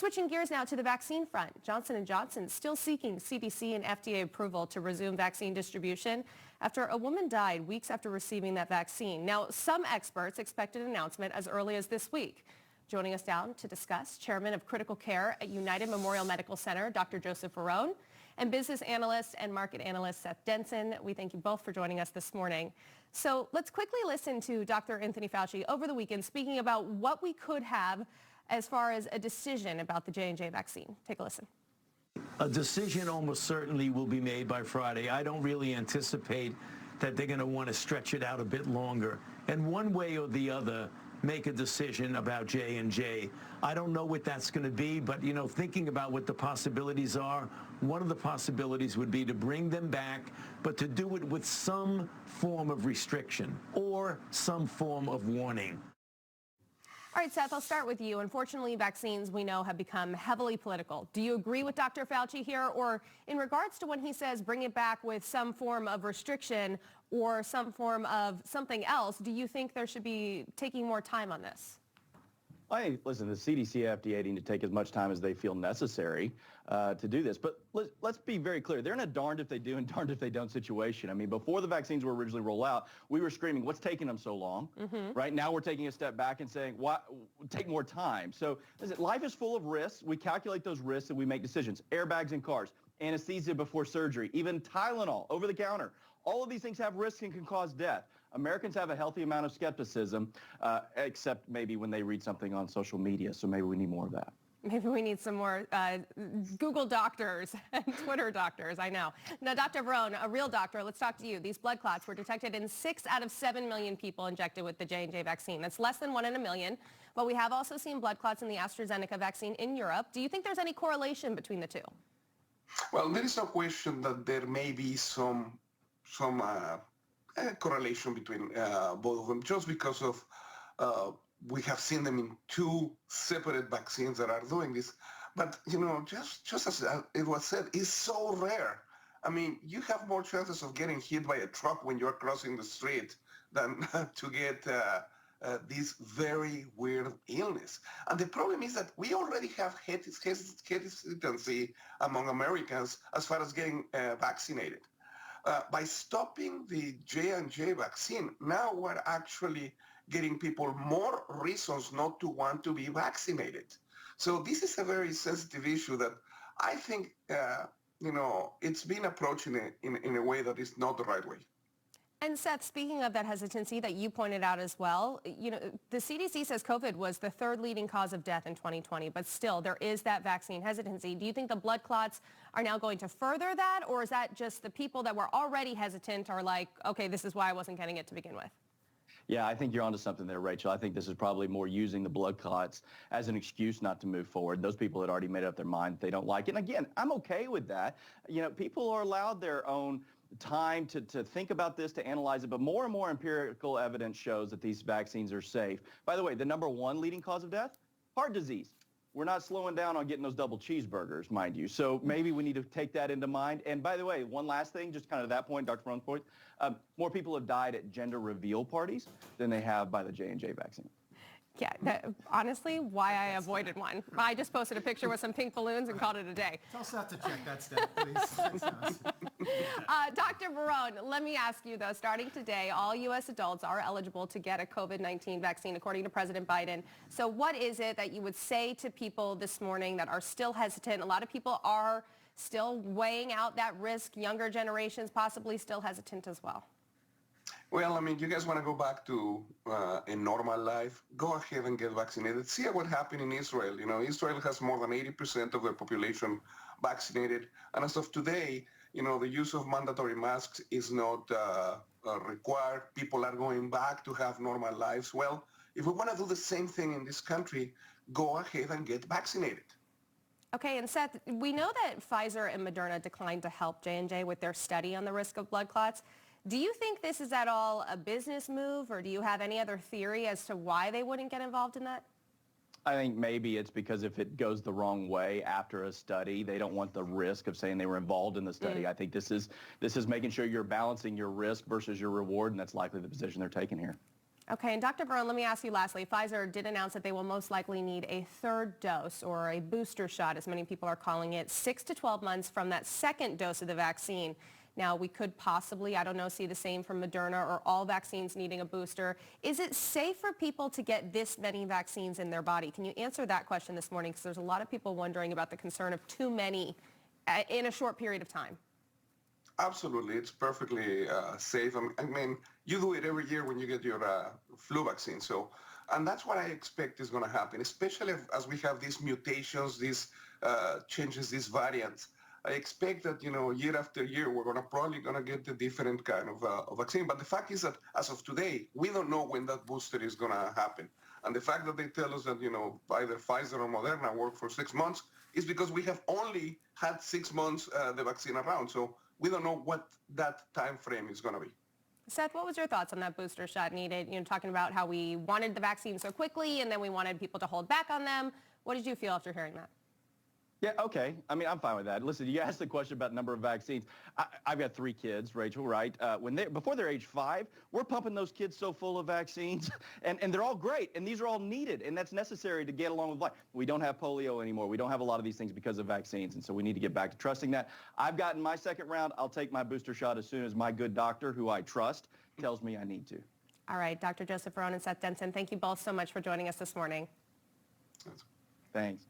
Switching gears now to the vaccine front. Johnson & Johnson still seeking CDC and FDA approval to resume vaccine distribution after a woman died weeks after receiving that vaccine. Now, some experts expect an announcement as early as this week. Joining us now to discuss, Chairman of Critical Care at United Memorial Medical Center, Dr. Joseph Varon, and business analyst and market analyst Seth Denson. We thank you both for joining us this morning. So let's quickly listen to Dr. Anthony Fauci over the weekend speaking about what we could have as far as a decision about the J&J vaccine. Take a listen. A decision almost certainly will be made by Friday. I don't really anticipate that they're going to want to stretch it out a bit longer. And one way or the other, make a decision about J&J. I don't know what that's going to be, but, you know, thinking about what the possibilities are, one of the possibilities would be to bring them back, but to do it with some form of restriction or some form of warning. All right, Seth, I'll start with you. Unfortunately, vaccines, we know, have become heavily political. Do you agree with Dr. Fauci here? Or in regards to when he says bring it back with some form of restriction or some form of something else, do you think there should be taking more time on this? Listen, the CDC, FDA need to take as much time as they feel necessary to do this. But let's be very clear. They're in a darned if they do and darned if they don't situation. I mean, before the vaccines were originally rolled out, we were screaming, what's taking them so long? Right now we're taking a step back and saying, what? Take more time. So listen, life is full of risks. We calculate those risks and we make decisions. Airbags in cars, anesthesia before surgery, even Tylenol over the counter. All of these things have risks and can cause death. Americans have a healthy amount of skepticism, except maybe when they read something on social media. So maybe we need more of that. Maybe we need some more Google doctors and Twitter doctors, I know. Now, Dr. Varon, a real doctor, let's talk to you. These blood clots were detected in 6 out of 7 million people injected with the J&J vaccine. That's less than 1 in a million. But we have also seen blood clots in the AstraZeneca vaccine in Europe. Do you think there's any correlation between the two? Well, there is no question that there may be some correlation between both of them, just because of we have seen them in 2 separate vaccines that are doing this. But, you know, just as it was said, it's so rare. I mean, you have more chances of getting hit by a truck when you're crossing the street than to get this very weird illness. And the problem is that we already have hesitancy among Americans as far as getting vaccinated. By stopping the J&J vaccine, now we're actually getting people more reasons not to want to be vaccinated. So this is a very sensitive issue that I think, you know, it's been approached in a way that is not the right way. And Seth, speaking of that hesitancy that you pointed out as well, you know, the CDC says COVID was the 3rd leading cause of death in 2020, but still there is that vaccine hesitancy. Do you think the blood clots are now going to further that, or is that just the people that were already hesitant are like, okay, this is why I wasn't getting it to begin with? Yeah, I think you're onto something there, Rachel. I think this is probably more using the blood clots as an excuse not to move forward. Those people had already made up their mind they don't like it. And again, I'm okay with that. You know, people are allowed their own time to think about this, to analyze it, but more and more empirical evidence shows that these vaccines are safe. By the way, the number 1 leading cause of death, heart disease. We're not slowing down on getting those double cheeseburgers, mind you. So maybe we need to take that into mind. And by the way, one last thing, just kind of that point, Dr. Varon's point, more people have died at gender reveal parties than they have by the J&J vaccine. Yeah, honestly, why I avoided one. I just posted a picture with some pink balloons and called it a day. Tell Seth to check that stat, please. Dr. Varon, let me ask you, though, starting today, all U.S. adults are eligible to get a COVID-19 vaccine, according to President Biden. So what is it that you would say to people this morning that are still hesitant? A lot of people are still weighing out that risk. Younger generations possibly still hesitant as well. Well, I mean, you guys want to go back to a normal life? Go ahead and get vaccinated. See what happened in Israel. You know, Israel has more than 80% of their population vaccinated. And as of today, you know, the use of mandatory masks is not required. People are going back to have normal lives. Well, if we want to do the same thing in this country, go ahead and get vaccinated. Okay, and Seth, we know that Pfizer and Moderna declined to help J&J with their study on the risk of blood clots. Do you think this is at all a business move, or do you have any other theory as to why they wouldn't get involved in that? I think maybe it's because if it goes the wrong way after a study, they don't want the risk of saying they were involved in the study. I think this is making sure you're balancing your risk versus your reward, and that's likely the position they're taking here. Okay, and Dr. Varon, let me ask you lastly. Pfizer did announce that they will most likely need a third dose, or a booster shot, as many people are calling it, 6 to 12 months from that second dose of the vaccine. Now, we could possibly, I don't know, see the same from Moderna or all vaccines needing a booster. Is it safe for people to get this many vaccines in their body? Can you answer that question this morning? Because there's a lot of people wondering about the concern of too many in a short period of time. Absolutely, it's perfectly safe. I mean, you do it every year when you get your flu vaccine. So, and that's what I expect is going to happen, especially as we have these mutations, these changes, these variants. I expect that, year after year, we're probably going to get a different kind of vaccine. But the fact is that as of today, we don't know when that booster is going to happen. And the fact that they tell us that, either Pfizer or Moderna work for 6 months is because we have only had 6 months the vaccine around. So we don't know what that time frame is going to be. Seth, what was your thoughts on that booster shot needed? Talking about how we wanted the vaccine so quickly and then we wanted people to hold back on them. What did you feel after hearing that? Yeah, okay. I mean, I'm fine with that. Listen, you asked the question about number of vaccines. I've got 3 kids, Rachel, right? Before they're age 5, we're pumping those kids so full of vaccines, and they're all great, and these are all needed, and that's necessary to get along with life. We don't have polio anymore. We don't have a lot of these things because of vaccines, and so we need to get back to trusting that. I've gotten my second round. I'll take my booster shot as soon as my good doctor, who I trust, tells me I need to. All right, Dr. Joseph Varon and Seth Denson, thank you both so much for joining us this morning. Thanks.